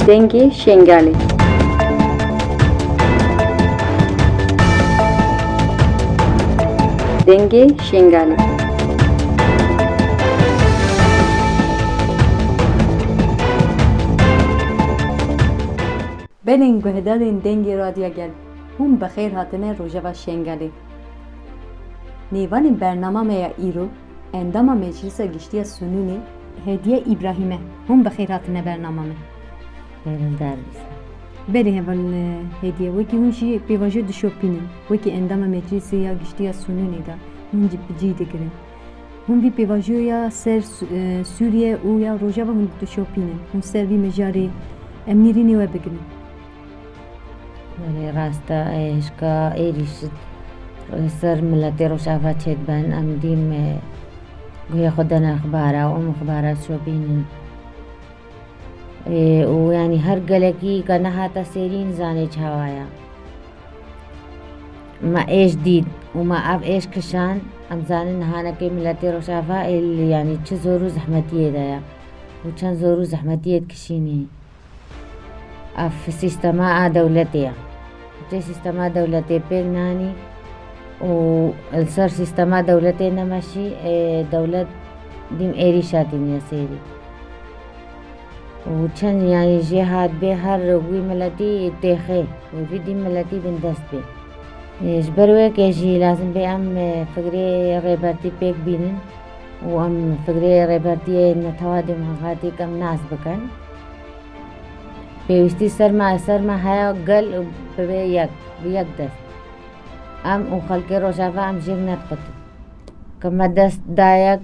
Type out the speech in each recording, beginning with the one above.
دنگ شنگالی دنگ شنگالی بلین گهدارین دنگ رادیا گل هم بخیر هاتنه روژاوا شنگالی نیوان برنامه یا ایرو اندام مجلس گشتی سنونی هدیه ابراهیمه هم بخیر هاتنه برنامه بله هول هدیه وکی هونشی بیواجه دشوپینن وکی اندام مجلس یا گشتی سنونی دا هونجی بجیده گرن هم بی بیواجه یا سر سوریه او یا روژاوا هون دشوپینن هم سر بی مجاری امنیرینی و بگرن ولی راستا اشکا ایریشت سر ملتی روشافا چید بان ام دیم گویا خودنا اخبارا و ام اخبارات شو بینن و یعنی هر گلکی که نهاتا سیرین زانه چهوایا ما ایش دید و ما اف ایش کشان ام زانه نهانا که ملتی روشافا یعنی چه زورو زحمتیه دایا و چند زورو زحمتیه کشینی اف سیستما دولتیه چه سیستما دولتی پیل نانی و السر سیستما دولتی نماشی دولت دیم ایریشاتی نیا سیری و چند یعنی جهاد به هر روی ملتی تخه و في دیم ملتی بندست به جبروه که جی لازم به ام فکری ریبرتی پیک بینن و ام فکری ریبرتی نتوادی مغاتی کم ناس بکن پیوستی سر ما های گل به یک دست ام و خلق روشافا ام جیگ نتقط کما دست دایک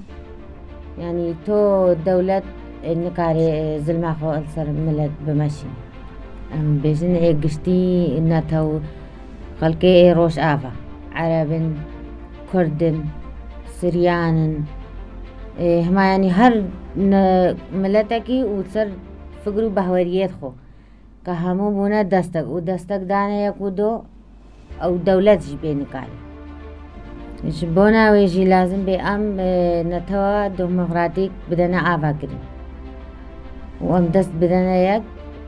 یعنی تو دولت نکاری ظلم خو سر ملت بمشي ام بيجن اگشتی نتو خلق روشافا عرب كردن سريان هما يعني هر ملتکی و سر فکرو بهوریت خو که همو بونا دستک و دستک دانه یکو دو او دولت جی بینی کاری جبونا ویجی لازم بی ام نتوا دموکراتیک بدنا آفا کرن و ام دست بدنا یک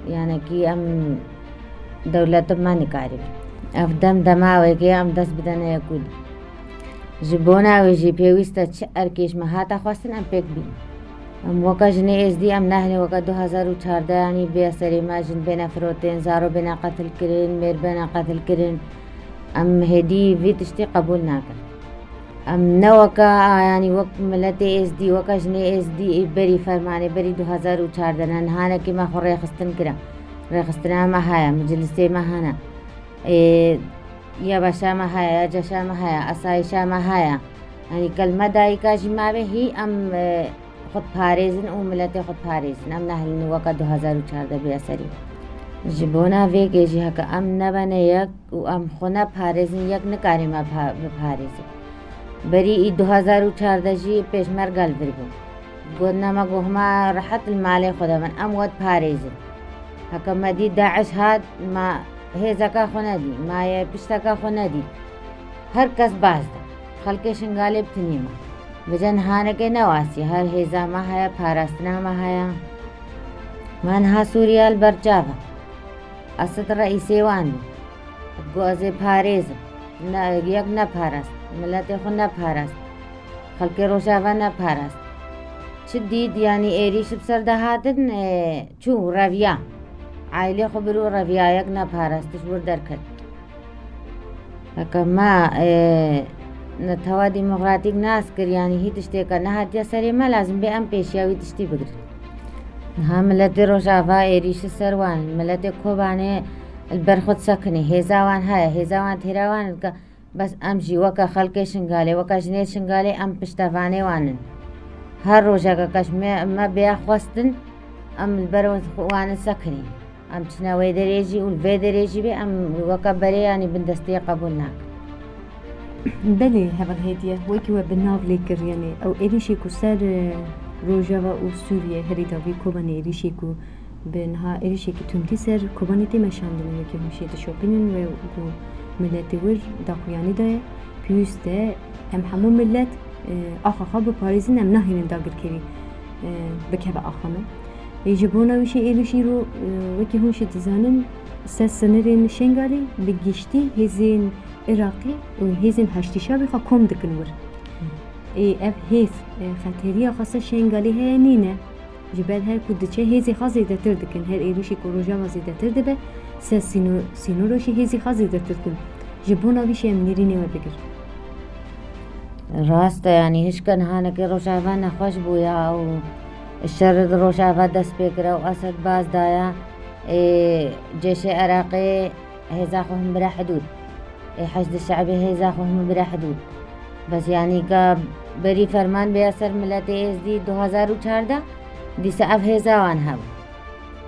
یعنی که ام دولت ما نکاری اف دماوی که ام دست بدنا یکو دو جبونا ویجی پیوستا چه ارکیش مهاتا خواستن ام پیک بین ام وکا جنه از دی ام نهنی وکا 2014 یعنی بیا سری ما جن بینا فروتین زارو بینا قتل کرن میر بینا قتل کرن ام هدی وی تشتی قبول ناکن ام نوکا یعنی وقت ملتی از دی وکا جنه از دی بری فرمانه بری 2014 نهانه که ما خو ریخستن کرم ریخستنا ما هایا مجلسی ما هانا یا باشا ما هایا یا جشا ما هایا اسایشا ما هایا یعنی کلمه دایی که جمعه هی ام خود پاریزن و ملت خود پاریزن ام نهلن وقت 2014 بیا سری جبونا وی که جی که ام نبنه یک و ام خونا پاریزن یک نکاری ما پاریزن بری ای 2014 جی پیشمر گل برگو گودنا ما گوهما راحت المالی خدا من ام ود پاریزن هکا مدی داعش هاد ما هیزکا خونا دی ما پشتکا خونا دی هر کس باز دا خلق شنگالی بتنیما بجن هانه که نواسی هر هیزا ما هیا پاراستنا ما هیا من ها سوریال برچافا اسد رئیسی وانی گوزه پاریز یک نپاراست ملت خود نپاراست خلق روشافا نپاراست چه دید یعنی ایریش بسر دهاتن چو رویا عائله خبرو رویا یک نپاراستش بردر کد اکا ما نتوا ديمقراطيك ناس كر يعني هي تشتي كنها تيسري ما لازم بي ام بيشياوي تشتي بقر ها ملتي روشافا ايريش السروان ملتي كوباني البرخد سكني هيزاوان هاي هيزاوان تيراوان بس امشي وكا خلقي شنغالي وكا جنيت شنغالي ام پشتواني وانن هر روشا كاش ما بيا خوستن ام البرخد وانن سكني ام تشناوي دريجي والفي دريجي بي ام وكا بري يعني بندستي قبولناك بله هذا هدیه وکی و بناو لیکر یعنی او ایریشی کو سر روژاوا و سوریه هری داوی کوبان ایریشی کو بنها ایریشی که تونتی سر کوبانی تی مشاندن و که میشه تشوپینن و ملت ور داخویانی داره پیوسته هم همون ملت آخا خواب پاریزین هم نهینن داگر کری بکه با آخامه يجبونا وشي إيرشي رو وكي هون شي تزانن سه سنرين شنغالي بگشتي هزين عراقي وهزين هشتي شابي خا كوم دكنور اف هيث خطرية خاصة شنغالي هي نينة جبال هر كودچه هزي خا زيادة تر دكن هر إيرشي كروجا وزيادة تر دبه سه سينوروشي هزي خا زيادة تر دكن جبونا وشي منيريني وبگر راست يعني هش كان هانك روشافا نخوش بويا او الشر روشافا دست بكرة وأسد باز دايا جيش عراقي هيزاخوهم بلا حدود حشد الشعبي هيزاخوهم بلا حدود بس يعني بري فرمان بياسر ملتي اس دي 2014 دي سقف هيزاوان هاو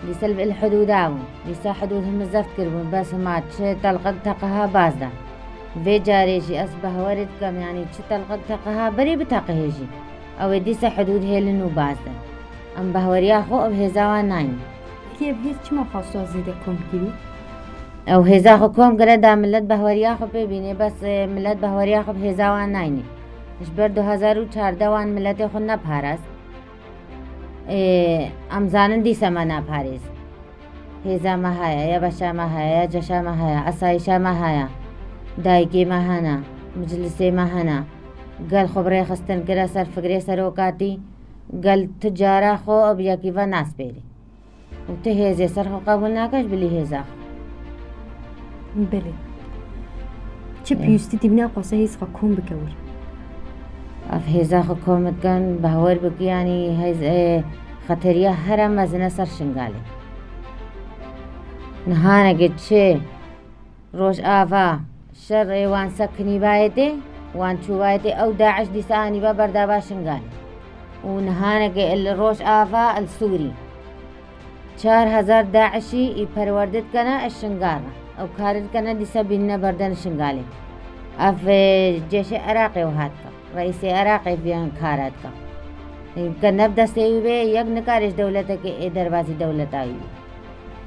دي سلب الحدود عون دي سا حدودهم الزفت كربون بس ما تلقق تقها بازدا في جاريجي أصبح ورد كم يعني تلقق تقها بري بتقهيجي أو دي سا حدود هيلنو بازدا أم بهوريا خو بهزاوان ناين كيف هيك ما خاصة زيادة كوم كيلو او هزا خو كوم قرا دا ملت بهوريا خو ببینه بس ملت بهوريا خو هزاوان ناینه اش بر 2014 وان ملت خو نپارست ام زانن دی سما نپارست هزا ما هيا يا بشا ما هيا يا جشا ما هيا اسايشا ما هيا دايكي ما هنا مجلسي ما هنا قال خبري خستن كرا سر فقري سروكاتي قال تجارة خو اب يكي و ناس بيري وتهيزي سر خو قبول ناكش بلي هزا بله چه پیوستی تبنا قصه هیس خاکم بکور اف هزا خو کومت کن بهور بکی يعني هز خطرية هرم مزنا سر شنغالي نهانا قد چه روش آفا شر وان سكني بايتي وان شو بايتي او داعش دي ساني بردابا شنغالي ونهانا قد روش آفا السوري 4000 داعشي يپروردت كنا الشنغارة او كارد كنا دي سبيننا بردن شنغالي اف جيش عراقي وهاتك رئيس عراقي بيان كاراتك كنا بدا سيوبه يك نكارش دولتك دروازي دولت آيو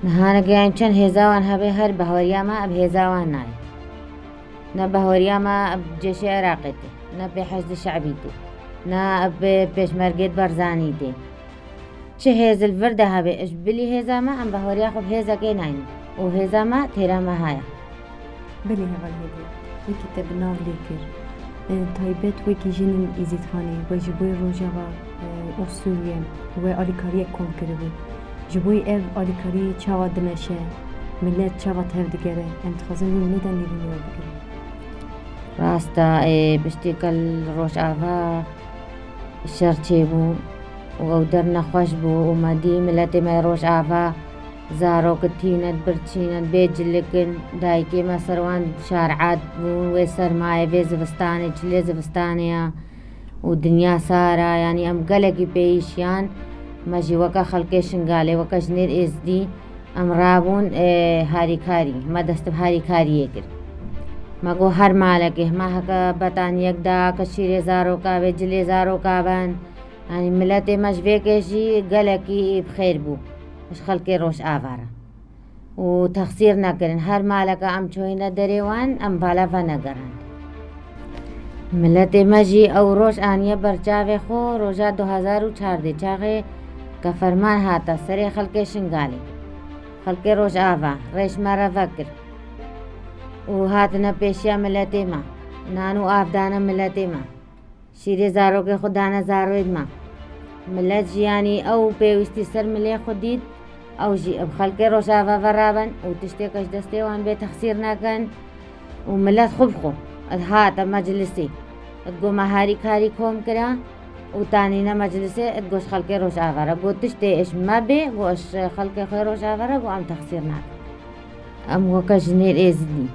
نهانا قيام چن هزاوان هبه هر بهوريا ما اب هزاوان ناي نا بهوريا ما اب جيش عراقي تي نا بحشد شعبي تي نا اب پشمرگت برزاني تي چه هز الورده هبه اش بلي هزا ما ام بهوريا خب هزا كي ناين وهزا ما تيرا ما هايا بله هول هدي وكي تبناو ليكر تايبت وكي جنن إزيد خاني وجبوي روجاوا أسوريا وآليكاريا كون كربو جبوي اف آليكاري چاوا دمشه ملت چاوا تهودگره انتخازن ندن نيرونيو بگره راستا بشتيكال روش آفا شرچه بو و در نخوش بو وما دي ملتي ما روش آفا زارو كتينت برچينت بيجلكن دايكي ما سروان شارعات بون وسرماية في زفستاني جلي زفستانيا ودنيا سارة يعني ام قلقي بيشيان ماجي وكا خلقي شنغالي وكا جنير از دي ام رابون هاري كاري ما دست بهاري كاري يكر ما قو هر مالكه ما هكا بطان يكدا كشيري زارو كابه جلي زارو كابان يعني ملتي مجبيكشي قلقي بخير بو مش خلقي روش آوارا وتخسير نكرن هر مالكا ام چوينه دريوان ام بالا فنگران ملت مجي او روش آنية برچاوه خو روشا 2014 چاقه که فرمان هاتا سري خلقي شنغالي خلقي روش آوا ريش مرا فكر وهاتنا پیشیا ملت ما نانو آفدانا ملت ما شیری زارو که خدانا زاروید ما ملت جياني او بيوستي سر ملي خديد او جي اب خلقي روشافا فرابن و تشتيكش دستي وان بي تخسير ناكن وملت خبخو هات مجلسي ادقو مهاري كاري كوم كرا وتانينا مجلسي ادقوش خلقي روشافا رقو تشتي اش ما بي وش خلقي خير روشافا رقو ام تخسير ناكن ام وكا جنير ازدي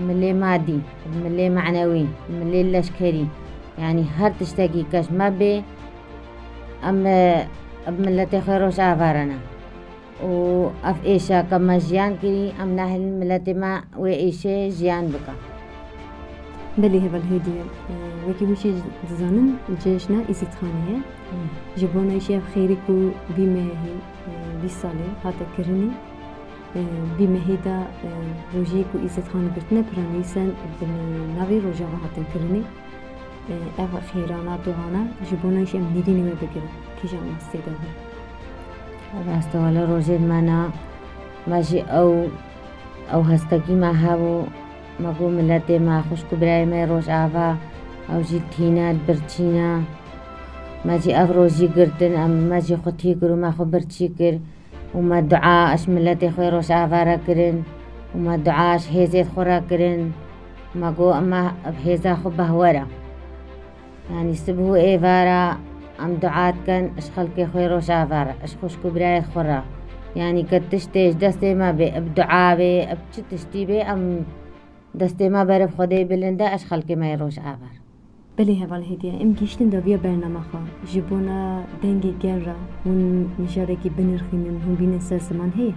ملي مادي ملي معنوي ملي لشكري يعني هر تشتاقي كاش ما بي ام ملتي خيروش آفارنا و اف ايشا كما جيان كري ام ناهل ملتي ما و ايشا جيان بكا بلي هبل هيدي وكي وشي زانن جيشنا إزيد خانية جبونا ايشا بخيركو بمهي بيصالي هاتا كرني بمهيدا روجيكو إزيد خاني برتنا برانيسان بناوي روجاوا هاتا كرني اف خيرانا دوهانا جبونا ايشا منيريني وبكرا كيجا مستيدا راسته ولا روجين مانا ماشي او هستگی ما هاو مگو ملت ما خوشکو برای ما روش آوا او جی تینات برچینا ماجي افروجي قردن ام ماجي خوتي قرو ما خو برچي كر وما دعاء اش ملتي خوي روش آوارا كرن وما دعاء اش هيزيت خورا كرن ما قو اما بهيزا خو بهورا يعني سبهو ايفارا ام دعاء كان اش خلقي خوي روش آوارا اش خوشكو برايت خورا يعني قد تشتيش دستي ما بي بدعاء بي بچتشتي بي ام دستي ما برب خودي بلنده اش خلقي ما يروش آوار بله هوال هدیه ام گیشتن داویا برنامه خواه جبونا دنگی گره ون نجاره کی بنرخینن هم بین سرسمان هی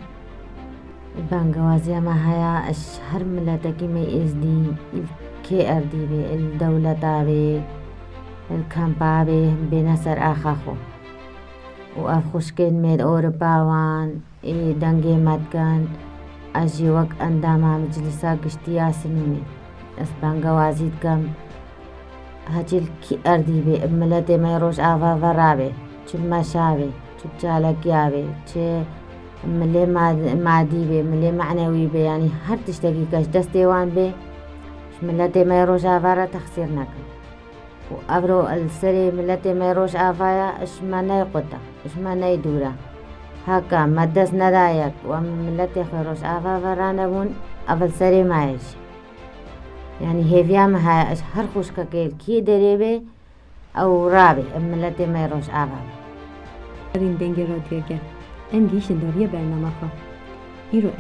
بانگوازی ما هيا اش هر ملتكي ما ازدي الكي اردي بي الدولة بي الكامبا بي بنسر اخاخو وافخوشكين ميد اوروباوان اي دنگي مدكن اجي وق انداما مجلسا قشتيا سنوني اس بانگوازيت كم هجل كي اردي بي ملتي ما يروش آفا فرابي چه مشابي چه چالكيابي چه ملي مادي بي ملي معنوي بي يعني هر تشتكي كاش دستيوان بي ملتي ما يروش آفارا تخسير نكن وأبرو السري ملتي ما يروش آفايا اش ما نيقوتا اش ما نيدورا هكا مدس ندايك وملتي خيروش آفا فرانبون أفل سري مايش يعني هيفيا ما هاي اش هر خوشكا كيل كي دريبي او رابي ملتي ما يروش آفا این دنگی را دیگر ام گیشتن داویا برنامه خواه ایرو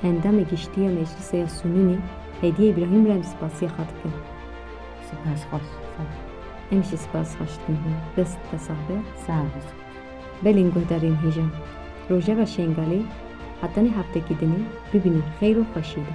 اندام گیشتیا مجلس سنونی هدیه ابراهیم رم سپاسی خاطر کن سپاس خوش امشي سپاس خاشتن بس تصاحبه ساوز بلین گهدارین هیجان روژه و شنگالی حتانی هفته کی دنی ببینید خیر و خوشیده